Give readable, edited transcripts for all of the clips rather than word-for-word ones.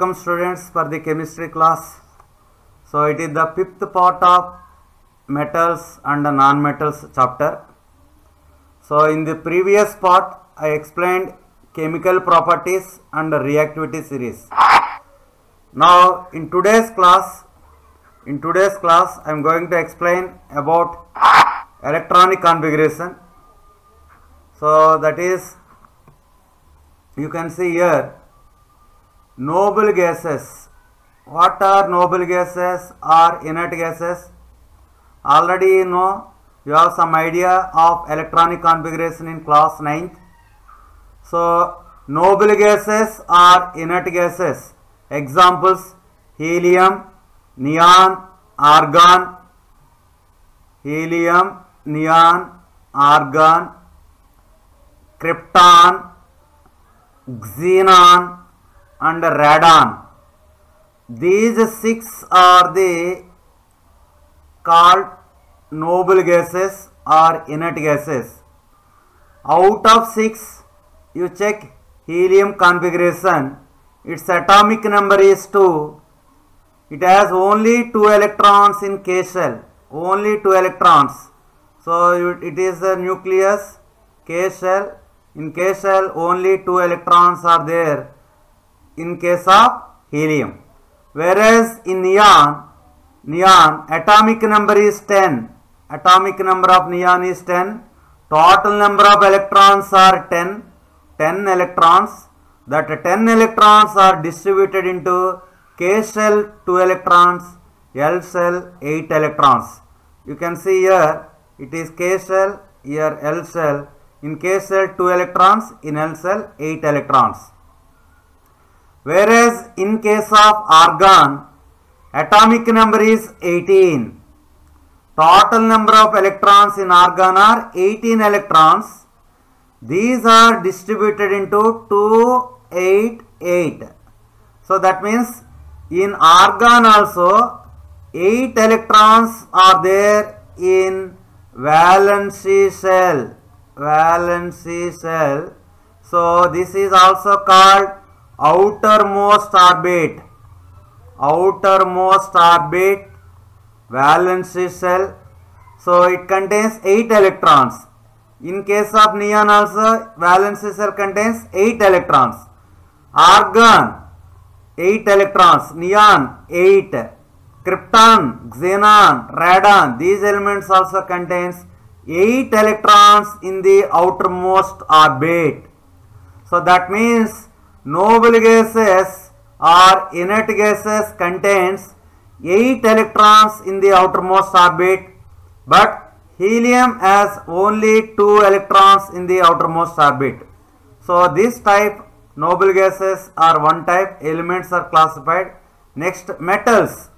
welcome students for the chemistry class. So it is the fifth part of metals and non-metals chapter. So in the previous part I explained chemical properties and reactivity series. Now in today's class I am going to explain about electronic configuration. So that is, you can see here, noble gases. What are noble gases or inert gases? Already you know, you have some idea of electronic configuration in class 9th. So noble gases are inert gases. Examples: helium, neon, argon. Helium, neon, argon, krypton, xenon and radon. These six are the called noble gases or inert gases. Out of six, you check helium configuration. Its atomic number is 2. It has only 2 electrons in K shell. Only 2 electrons. So it is a nucleus K shell. In K shell only 2 electrons are there in case of helium. Whereas in neon atomic number is 10. Atomic number of neon is 10. Total number of electrons are 10 electrons. That 10 electrons are distributed into K shell 2 electrons, L shell 8 electrons. You can see here it is K shell, here L shell. In K shell 2 electrons, in L shell 8 electrons. Whereas in case of argon, atomic number is 18. Total number of electrons in argon are 18 electrons. These are distributed into 2, 8, 8. So that means in argon also 8 electrons are there in valency shell. So this is also called outermost orbit. Valency shell. So it contains 8 electrons. In case of neon also, valency shell contains 8 electrons. Argon 8 electrons, neon 8, krypton, xenon, radon, these elements also contains 8 electrons in the outermost orbit. So that means noble gases or inert gases contains 8 electrons in the outermost orbit, but helium has only 2 electrons in the outermost orbit. So this type noble gases are one type, elements are classified. Next, metals.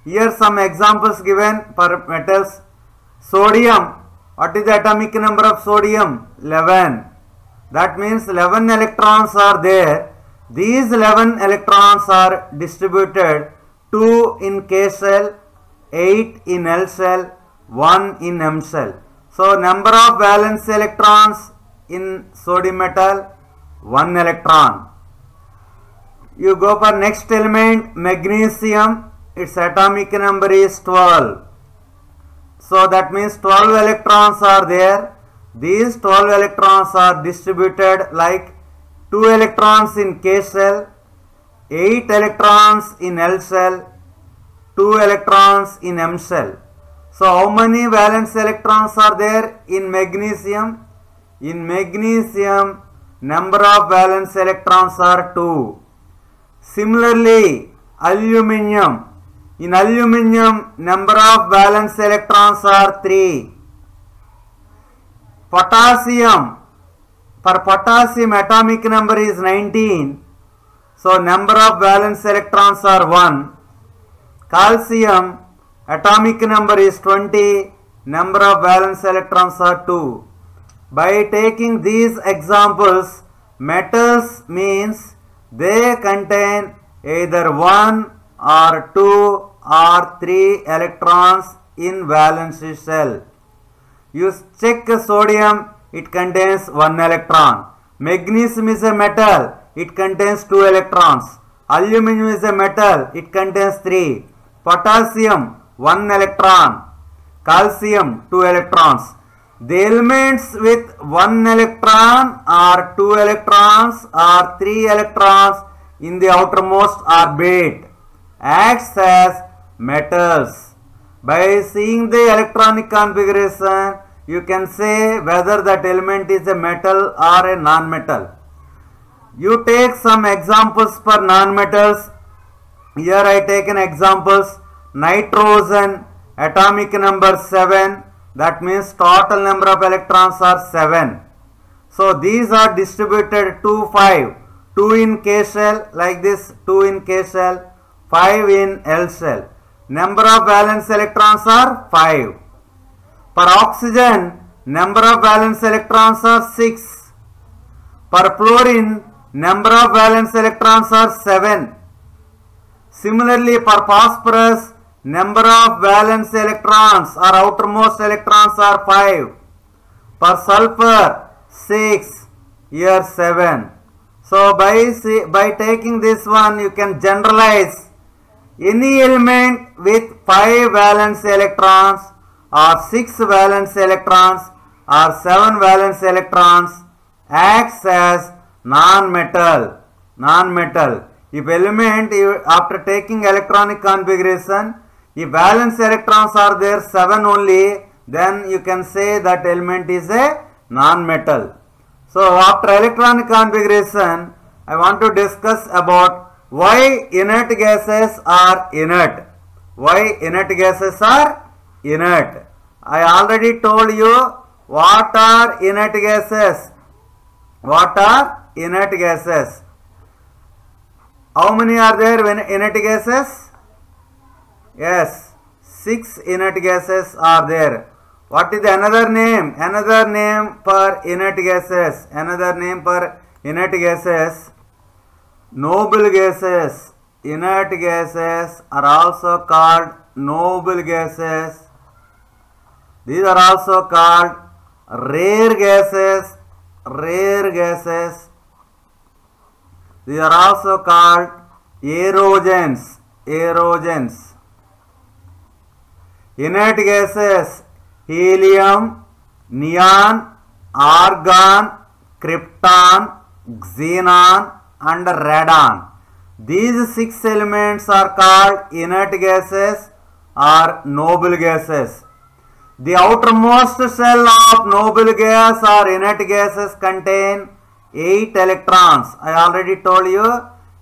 Here some examples given for metals. Sodium. What is the atomic number of sodium? 11. That means 11 electrons are there. These 11 electrons are distributed 2 in K shell, 8 in L shell, 1 in M shell. So number of valence electrons in sodium metal, 1 electron. You go for next element, magnesium. Its atomic number is 12. So that means 12 electrons are there. These 12 electrons are distributed like 2 electrons in K shell, 8 electrons in L shell, 2 electrons in M shell. So how many valence electrons are there in magnesium? In magnesium, number of valence electrons are 2. Similarly, aluminium. In aluminium, number of valence electrons are 3. Potassium. For potassium, atomic number is 19. So number of valence electrons are 1. Calcium, atomic number is 20. Number of valence electrons are 2. By taking these examples, metals means they contain either 1 or 2 or 3 electrons in valency shell. You check sodium, it contains 1 electron. Magnesium is a metal, it contains 2 electrons. Aluminum is a metal. It contains 3. Potassium 1 electron. Calcium 2 electrons. The elements with 1 electron or 2 electrons or 3 electrons in the outermost orbit acts as metals. By seeing the electronic configuration, you can say whether that element is a metal or a non-metal. You take some examples for non-metals. Here I taken examples. Nitrogen, atomic number 7. That means total number of electrons are 7. So these are distributed 2, 5. 2 in K shell, like this, 2 in K shell, 5 in L shell. Number of valence electrons are 5. For oxygen, number of valence electrons are 6. For fluorine, number of valence electrons are 7. Similarly, for phosphorus, number of valence electrons or outermost electrons are 5. For sulfur, 6. Here 7. So by taking this one, you can generalize any element with 5 valence electrons or 6 valence electrons or 7 valence electrons acts as non-metal. Non-metal. If element, after taking electronic configuration, if valence electrons are there 7 only, then you can say that element is a non-metal. So after electronic configuration, I want to discuss about why inert gases are inert. Why inert gases are inert. I already told you what are inert gases. What are inert gases? How many are there when inert gases? Yes, 6 inert gases are there. What is another name? Another name for inert gases. Another name for inert gases. Noble gases. Inert gases are also called noble gases. These are also called rare gases. Rare gases. These are also called aerogens. Aerogens. Inert gases: helium, neon, argon, krypton, xenon and radon. These 6 elements are called inert gases or noble gases. The outermost shell of noble gas or inert gases contain 8 electrons. I already told you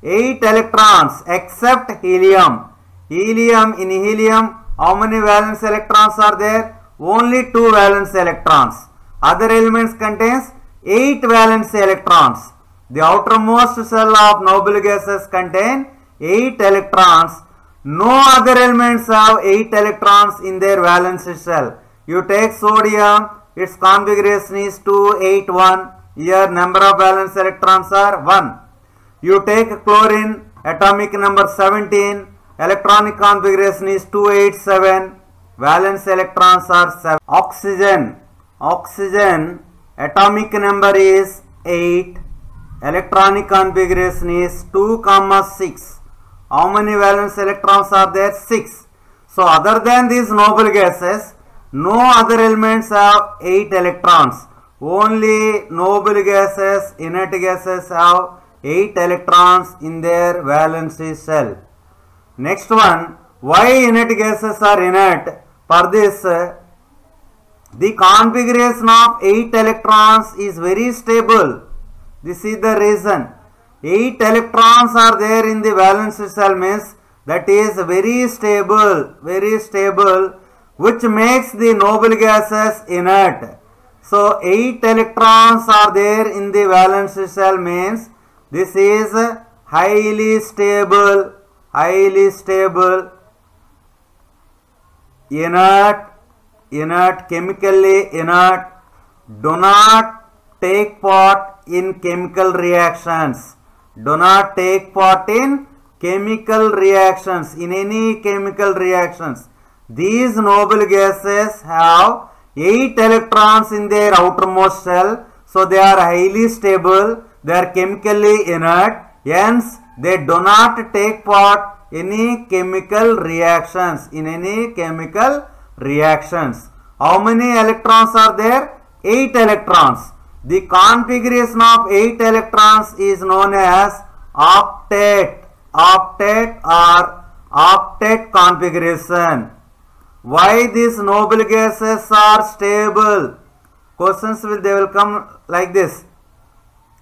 8 electrons except helium. Helium, in helium, how many valence electrons are there? Only 2 valence electrons. Other elements contains 8 valence electrons. The outermost shell of noble gases contain 8 electrons. No other elements have 8 electrons in their valence shell. You take sodium, its configuration is 281. Here number of valence electrons are 1. You take chlorine, atomic number 17. Electronic configuration is 287. Valence electrons are 7. Oxygen. Oxygen, atomic number is 8. Electronic configuration is 2, 6. How many valence electrons are there? 6. So other than these noble gases, no other elements have 8 electrons. Only noble gases, inert gases have 8 electrons in their valence shell. Next one, why inert gases are inert? For this, the configuration of 8 electrons is very stable. This is the reason. 8 electrons are there in the valence shell, means that is very stable, which makes the noble gases inert. So 8 electrons are there in the valence shell, means this is highly stable, inert, chemically inert, do not take part in chemical reactions. Do not take part in chemical reactions, in any chemical reactions. These noble gases have 8 electrons in their outermost shell, so they are highly stable, they are chemically inert, hence They do not take part any chemical reactions, in any chemical reactions. How many electrons are there? 8 electrons. The configuration of 8 electrons is known as octet. Octet or octet configuration. Why these noble gases are stable? Questions will come like this.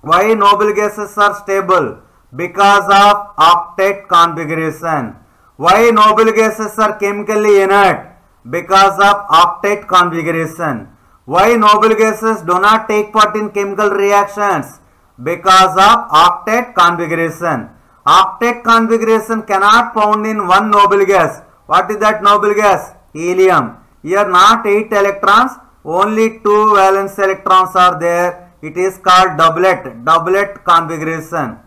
Why noble gases are stable? Because of octet configuration. Why noble gases are chemically inert? Because of octet configuration. Why noble gases do not take part in chemical reactions? Because of octet configuration. Octet configuration cannot found in one noble gas. What is that noble gas? Helium. Here not 8 electrons, only 2 valence electrons are there. It is called doublet configuration.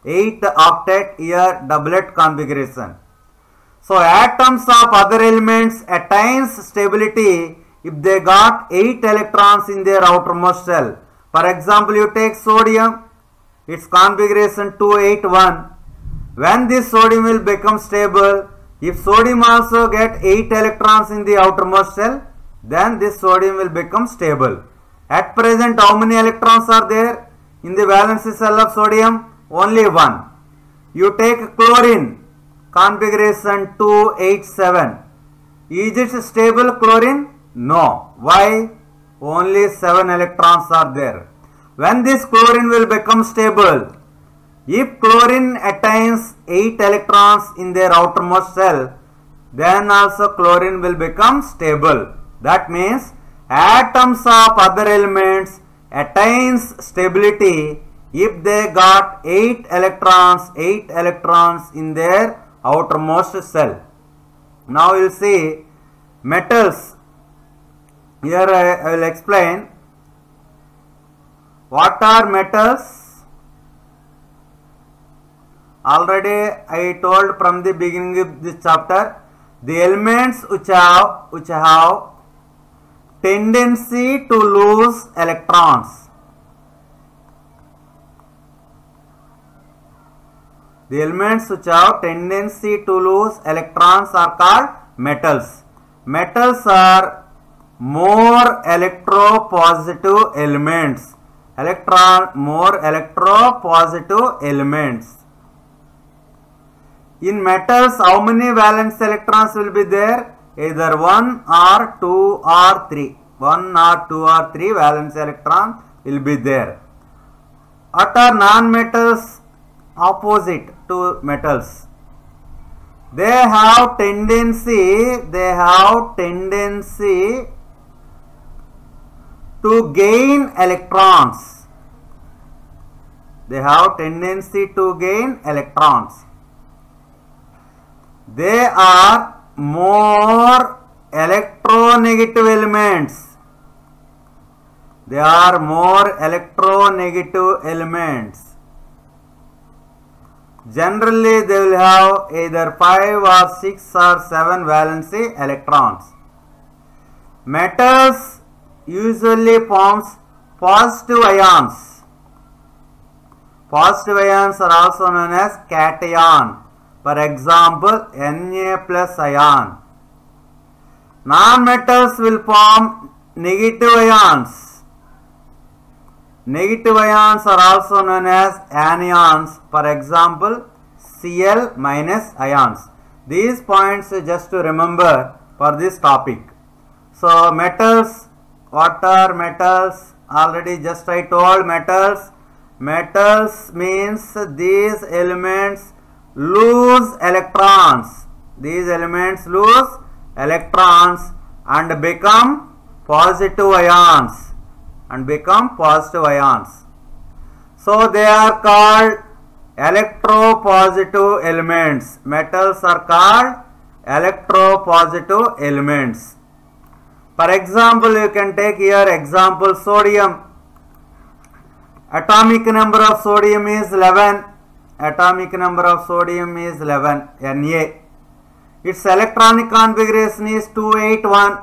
8 octet, here doublet configuration. So atoms of other elements attains stability if they got 8 electrons in their outermost shell. For example, you take sodium, its configuration 281. When this sodium will become stable, if sodium also get 8 electrons in the outermost shell, then this sodium will become stable. At present, how many electrons are there in the valence shell of sodium? Only 1. You take chlorine, configuration 287. Is it stable chlorine? No. Why? Only 7 electrons are there. When this chlorine will become stable, if chlorine attains 8 electrons in their outermost shell, then also chlorine will become stable. That means atoms of other elements attains stability if they got 8 electrons in their outermost shell. Now we will see metals. Here I will explain what are metals. Already I told from the beginning of this chapter, the elements which have tendency to lose electrons. The elements which have tendency to lose electrons are called metals. Metals are more electropositive elements. More electropositive elements. In metals, how many valence electrons will be there? Either 1 or 2 or 3. 1 or 2 or 3 valence electrons will be there. What are non-metals? Opposite to metals. They have tendency to gain electrons. They have tendency to gain electrons. They are more electronegative elements. They are more electronegative elements. Generally, they will have either 5 or 6 or 7 valency electrons. Metals usually forms positive ions. Positive ions are also known as cation. For example, Na plus ion. Non-metals will form negative ions. Negative ions are also known as anions. For example, Cl minus ions. These points just to remember for this topic. So metals, what are metals? Already just I told metals. Metals means these elements lose electrons. These elements lose electrons and become positive ions. So they are called electropositive elements. Metals are called electropositive elements. For example, you can take here example sodium. Atomic number of sodium is 11. Atomic number of sodium is 11, Na. Its electronic configuration is 281.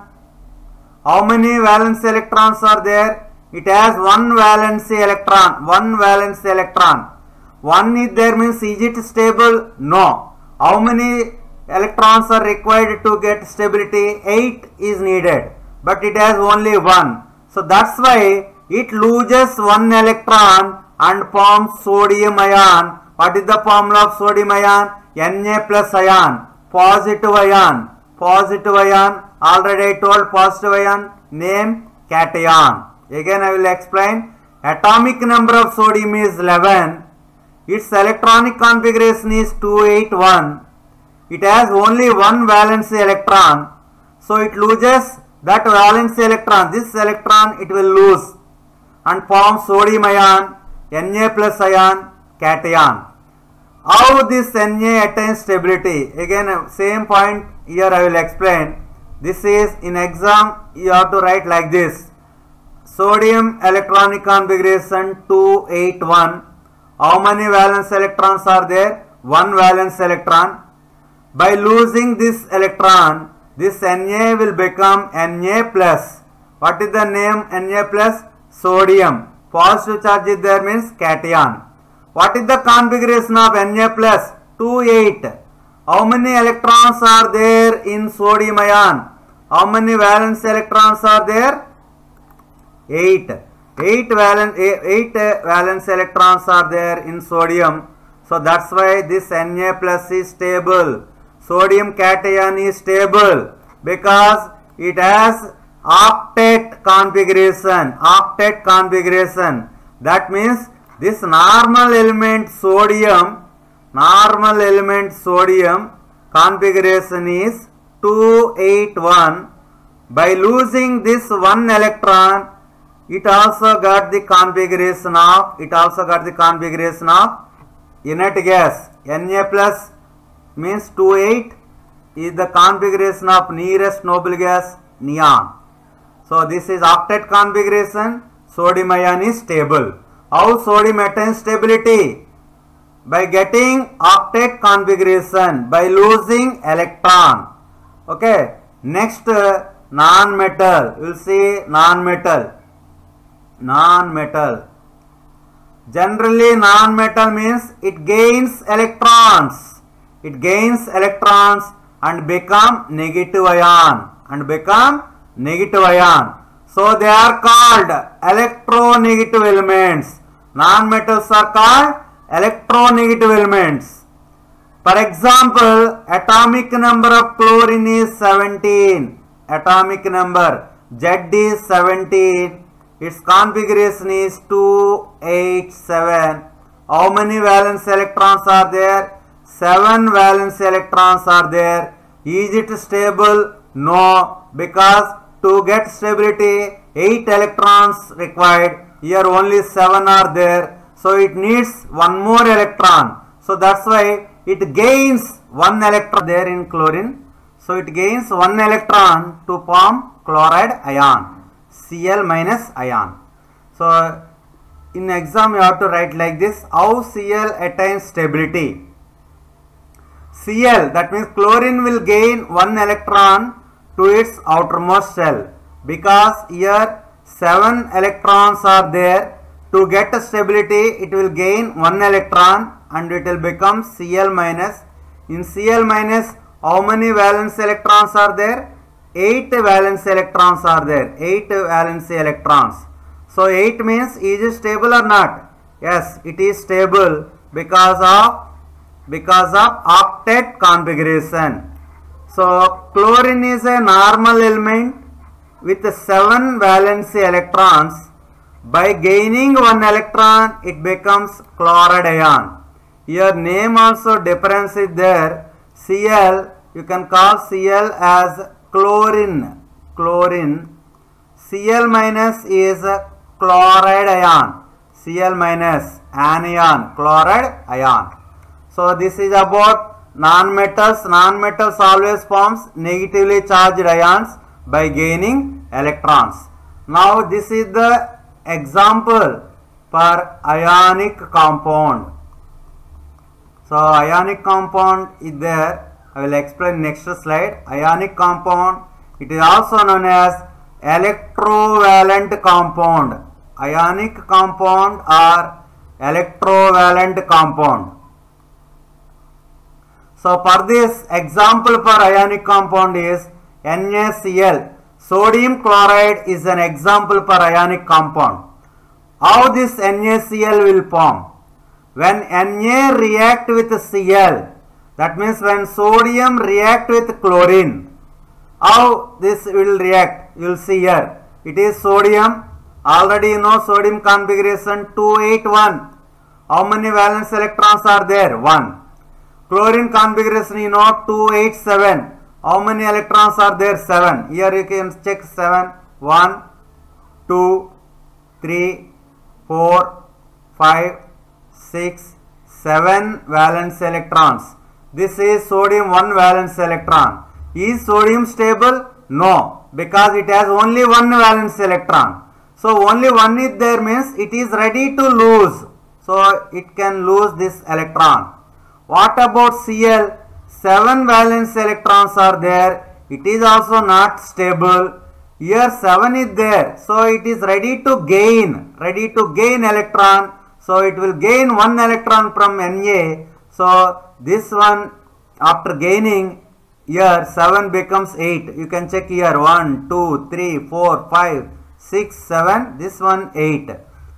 How many valence electrons are there? It has one valence electron. 1 is there means is it stable? No. How many electrons are required to get stability? 8 is needed, but it has only 1. So that's why it loses 1 electron and forms sodium ion. What is the formula of sodium ion? Na plus ion, positive ion, positive ion. Already I told positive ion name cation. Again I will explain. Atomic number of sodium is 11. Its electronic configuration is 281. It has only one valency electron. So it loses that valency electron. This electron it will lose and form sodium ion, Na plus ion, cation. How this Na attains stability? Again same point here I will explain. This is in exam you have to write like this. Sodium electronic configuration 281. How many valence electrons are there? One valence electron. By losing this electron, this Na will become Na plus. What is the name Na plus? Sodium. Positive charge is there means cation. What is the configuration of Na plus? 28. How many electrons are there in sodium ion? How many valence electrons are there? 8. 8 valence electrons are there in sodium. So that's why this Na plus is stable. Sodium cation is stable because it has octet configuration. Octet configuration. That means this normal element sodium configuration is 281. By losing this one electron, it also got the configuration of inert gas. Na plus means 28 is the configuration of nearest noble gas neon. So this is octet configuration. Sodium ion is stable. How sodium attains stability? By getting octet configuration, by losing electron. Okay. Next non-metal. We will see non-metal. Non-metal. Generally non-metal means it gains electrons. It gains electrons and become negative ion. So they are called electronegative elements. Non-metals are called electronegative elements. For example, atomic number of chlorine is 17. Atomic number Z is 17. Its configuration is 287. How many valence electrons are there? 7 valence electrons are there. Is it stable? No, because to get stability 8 electrons required. Here only 7 are there. So it needs one more electron. So that's why it gains one electron there in chlorine. So it gains one electron to form chloride ion. Cl minus ion. So in exam you have to write like this. How Cl attains stability? Cl, that means chlorine will gain one electron to its outermost shell, because here 7 electrons are there. To get stability it will gain one electron and it will become Cl minus. In Cl minus, how many valence electrons are there? 8 valence electrons are there. 8 valence electrons. So 8 means is it stable or not? Yes, it is stable because of octet configuration. So chlorine is a normal element with 7 valence electrons. By gaining one electron it becomes chloride ion. Here name also difference is there. Cl, you can call Cl as chlorine. Cl minus is chloride ion. Cl minus anion, chloride ion. So this is about non-metals. Non-metals always forms negatively charged ions by gaining electrons. Now this is the example for ionic compound. So ionic compound is there. I will explain next slide. Ionic compound, it is also known as electrovalent compound. Ionic compound or electrovalent compound. So for this example for ionic compound is NaCl. Sodium chloride is an example for ionic compound. How this NaCl will form? When Na react with Cl, that means when sodium react with chlorine, how this will react? You will see here. It is sodium. Already you know sodium configuration 281. How many valence electrons are there? 1. Chlorine configuration you know 287. How many electrons are there? 7. Here you can check 7. 1, 2, 3, 4, 5, 6, 7 valence electrons. This is sodium 1 valence electron. Is sodium stable? No, because it has only 1 valence electron. So only 1 is there means it is ready to lose. So it can lose this electron. What about Cl? 7 valence electrons are there. It is also not stable. Here 7 is there. So it is ready to gain electron. So it will gain 1 electron from Na. So this one after gaining here 7 becomes 8. You can check here 1, 2, 3, 4, 5, 6, 7. This one 8.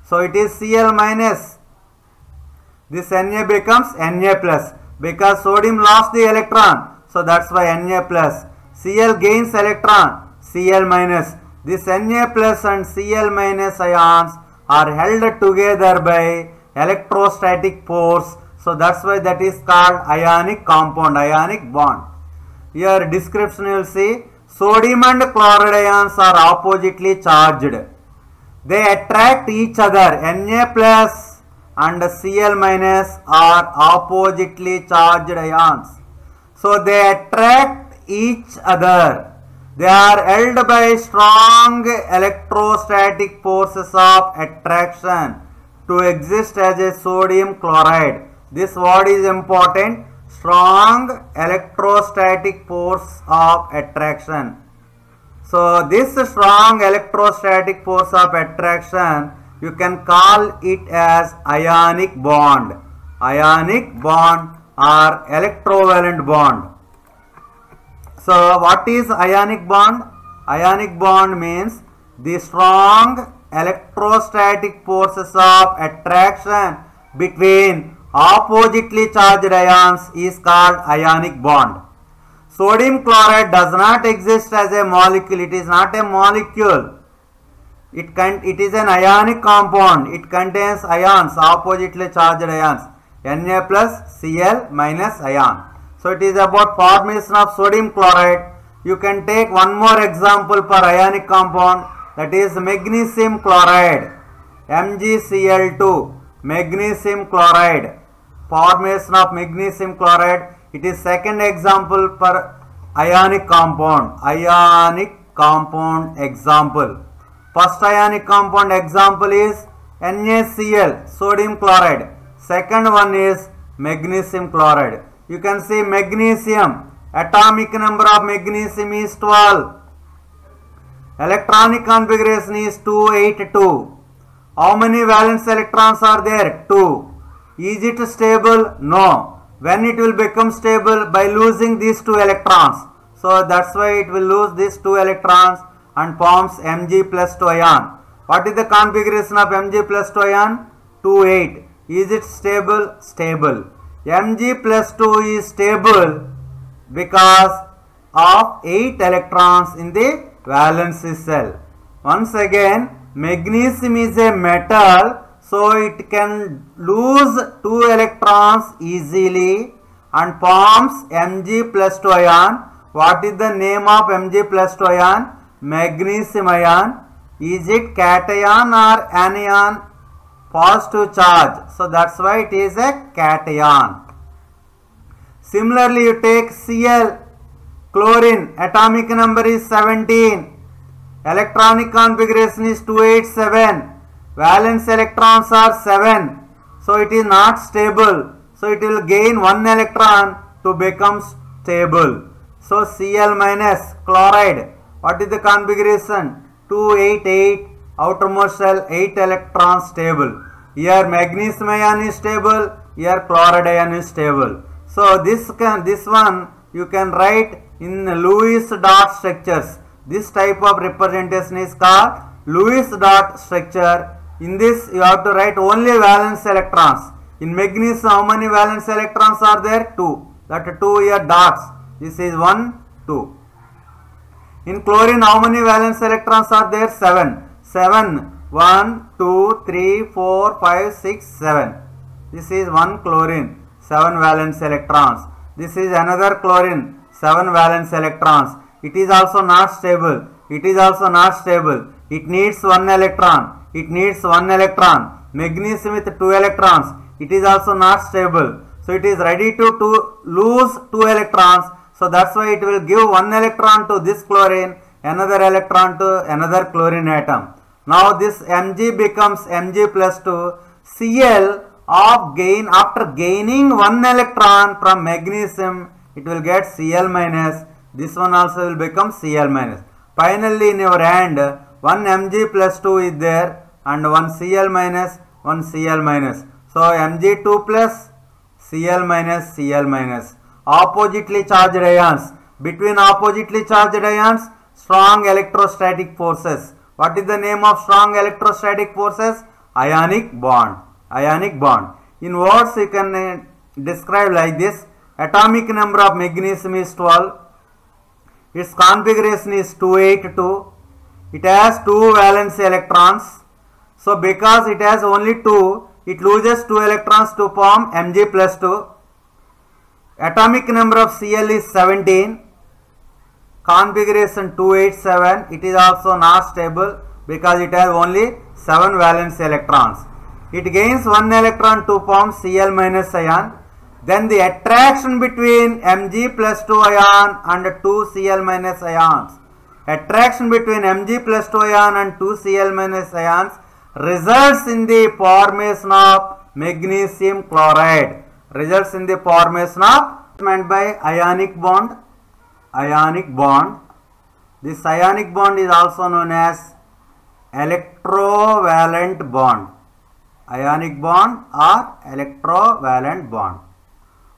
So it is Cl minus. This Na becomes Na plus. Because sodium lost the electron. So that's why Na plus. Cl gains electron. Cl minus. This Na plus and Cl minus ions are held together by electrostatic force. So that's why that is called ionic compound, ionic bond. Here description you will see sodium and chloride ions are oppositely charged. They attract each other. Na plus and Cl minus are oppositely charged ions. So they attract each other. They are held by strong electrostatic forces of attraction to exist as a sodium chloride. This word is important. Strong electrostatic force of attraction. So this strong electrostatic force of attraction, you can call it as ionic bond. Ionic bond or electrovalent bond. So what is ionic bond? Ionic bond means the strong electrostatic forces of attraction between oppositely charged ions is called ionic bond. Sodium chloride does not exist as a molecule. It is not a molecule. It is an ionic compound. It contains ions, oppositely charged ions. Na plus Cl minus ion. So it is about formation of sodium chloride. You can take one more example for ionic compound, that is magnesium chloride. MgCl2. Magnesium chloride. Formation of magnesium chloride. It is second example for ionic compound. Ionic compound example. First ionic compound example is NaCl, sodium chloride. Second one is magnesium chloride. You can see magnesium. Atomic number of magnesium is 12. Electronic configuration is 282. How many valence electrons are there? 2. Is it stable? No. When it will become stable? By losing these 2 electrons. So that's why it will lose these 2 electrons and forms Mg plus 2 ion. What is the configuration of Mg plus 2 ion? 2, 8. Is it stable? Stable. Mg plus 2 is stable because of 8 electrons in the valence shell. Once again, magnesium is a metal, so it can lose 2 electrons easily and forms Mg plus 2 ion. What is the name of Mg plus 2 ion? Magnesium ion. Is it cation or anion? Positive charge. So that's why it is a cation. Similarly, you take Cl, chlorine, atomic number is 17. Electronic configuration is 287. Valence electrons are 7. So it is not stable. So it will gain 1 electron to become stable. So Cl minus chloride. What is the configuration? 288. Outermost shell 8 electrons stable. Here magnesium ion is stable, here chloride ion is stable. So this one you can write in Lewis dot structures. This type of representation is called Lewis dot structure. In this you have to write only valence electrons. In magnesium how many valence electrons are there? 2. That 2 here dots. This is 1, 2. In chlorine how many valence electrons are there? 7. 7. 1, 2, 3, 4, 5, 6, 7. This is one chlorine, 7 valence electrons. This is another chlorine, 7 valence electrons. It is also not stable. It is also not stable. It needs 1 electron. It needs 1 electron. Magnesium with 2 electrons. It is also not stable. So it is ready to lose 2 electrons. So that's why it will give 1 electron to this chlorine, another electron to another chlorine atom. Now this Mg becomes Mg plus 2. Cl after gaining 1 electron from magnesium, it will get Cl minus. This one also will become Cl minus. Finally in your hand 1 Mg plus 2 is there and 1 Cl minus, 1 Cl minus. So Mg2 plus Cl minus, Cl minus. Oppositely charged ions. Between oppositely charged ions, strong electrostatic forces. What is the name of strong electrostatic forces? Ionic bond. Ionic bond. In words you can describe like this. Atomic number of magnesium is 12. Its configuration is 282. It has 2 valence electrons. So because it has only 2, it loses 2 electrons to form Mg plus 2. Atomic number of Cl is 17. Configuration 287. It is also not stable because it has only 7 valence electrons. It gains 1 electron to form Cl minus ion. Then the attraction between Mg plus 2 ion and 2 Cl minus ions. Attraction between Mg plus 2 ion and 2 Cl minus ions results in the formation of magnesium chloride. Results in the formation of meant by ionic bond. Ionic bond. This ionic bond is also known as electrovalent bond. Ionic bond or electrovalent bond.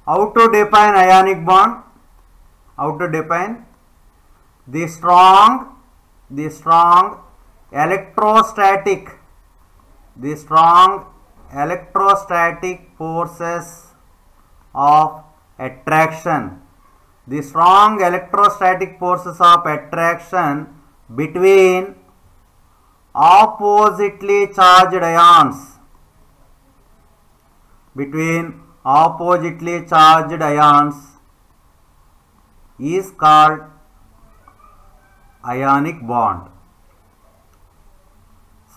How to define ionic bond? How to define? The strong electrostatic forces of attraction. The strong electrostatic forces of attraction between oppositely charged ions. Between oppositely charged ions is called ionic bond.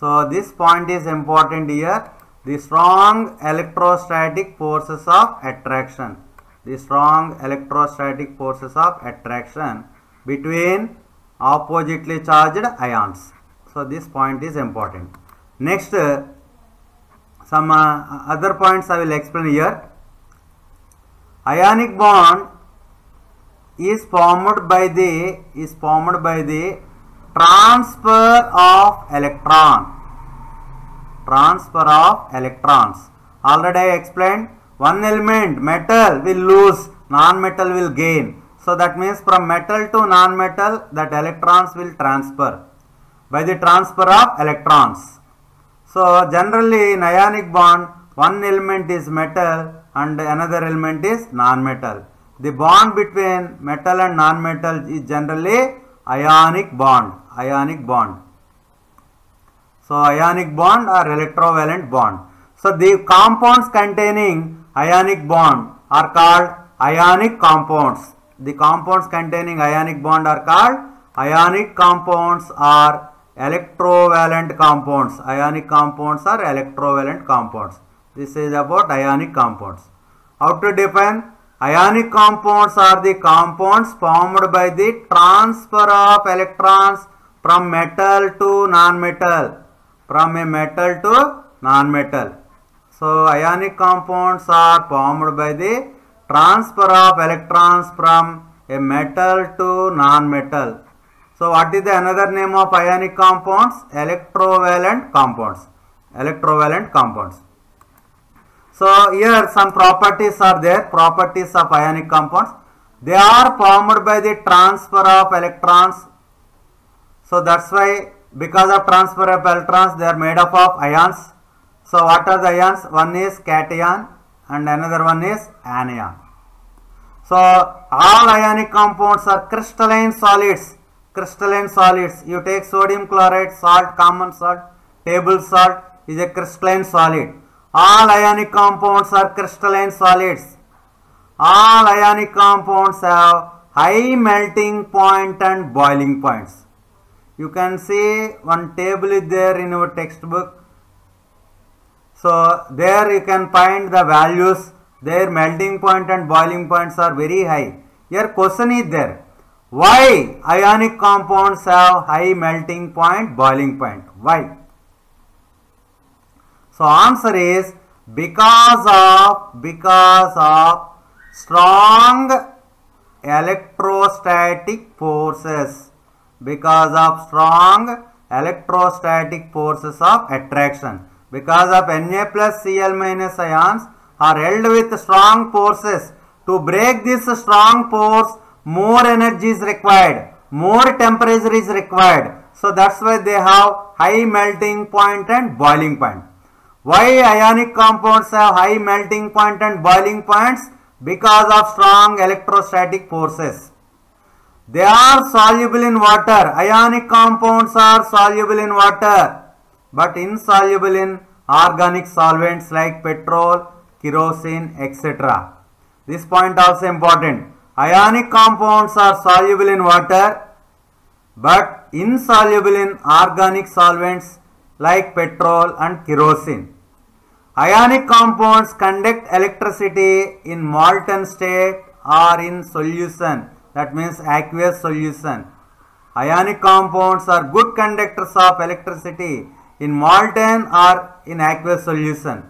So this point is important here. The strong electrostatic forces of attraction. The strong electrostatic forces of attraction between oppositely charged ions. So this point is important. Next, some other points I will explain here. Ionic bond is formed by the transfer of electron. Transfer of electrons. Already I explained, one element metal will lose, non-metal will gain. So that means from metal to non-metal that electrons will transfer by the transfer of electrons. So generally in ionic bond one element is metal and another element is non-metal. The bond between metal and non-metal is generally ionic bond. Ionic bond. So ionic bond or electrovalent bond. So the compounds containing ionic bond are called ionic compounds. The compounds containing ionic bond are called ionic compounds or electrovalent compounds. Ionic compounds or electrovalent compounds. This is about ionic compounds. How to define? Ionic compounds are the compounds formed by the transfer of electrons from metal to non-metal. From a metal to non-metal. So ionic compounds are formed by the transfer of electrons from a metal to non-metal. So what is the another name of ionic compounds? Electrovalent compounds. Electrovalent compounds. So here some properties are there, properties of ionic compounds. They are formed by the transfer of electrons. So that's why, because of transfer of electrons, they are made up of ions. So what are the ions? One is cation and another one is anion. So all ionic compounds are crystalline solids. Crystalline solids. You take sodium chloride, salt, common salt, table salt is a crystalline solid. All ionic compounds are crystalline solids. All ionic compounds have high melting point and boiling points. You can see one table is there in your textbook. So there you can find the values. Their melting point and boiling points are very high. Here question is there. Why ionic compounds have high melting point, boiling point? Why? So answer is because of strong electrostatic forces. Because of strong electrostatic forces of attraction. Because of Na plus Cl minus ions are held with strong forces. To break this strong force, more energy is required, more temperature is required. So that's why they have high melting point and boiling point. Why ionic compounds have high melting point and boiling points? Because of strong electrostatic forces. They are soluble in water. Ionic compounds are soluble in water, but insoluble in organic solvents like petrol, kerosene, etc. This point also important. Ionic compounds are soluble in water, but insoluble in organic solvents like petrol and kerosene. Ionic compounds conduct electricity in molten state or in solution, that means aqueous solution. Ionic compounds are good conductors of electricity in molten or in aqueous solution.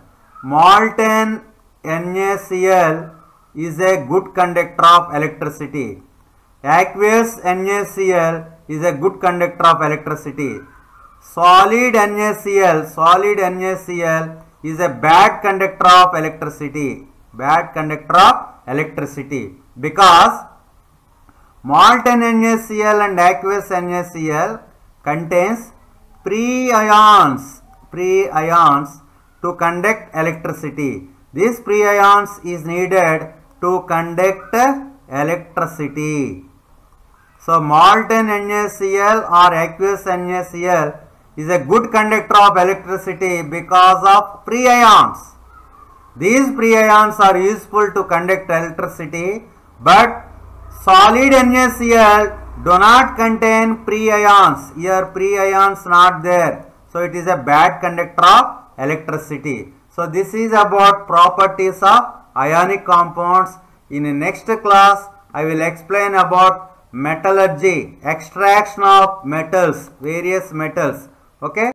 Molten NaCl is a good conductor of electricity. Aqueous NaCl is a good conductor of electricity. Solid NaCl is a bad conductor of electricity. Bad conductor of electricity, because molten NaCl and aqueous NaCl contains free ions to conduct electricity. These free ions is needed to conduct electricity. So molten NaCl or aqueous NaCl is a good conductor of electricity because of free ions. These free ions are useful to conduct electricity, but solid NaCl do not contain free ions. Here free ions not there. So it is a bad conductor of electricity. So this is about properties of ionic compounds. In the next class, I will explain about metallurgy, extraction of metals, various metals. Okay.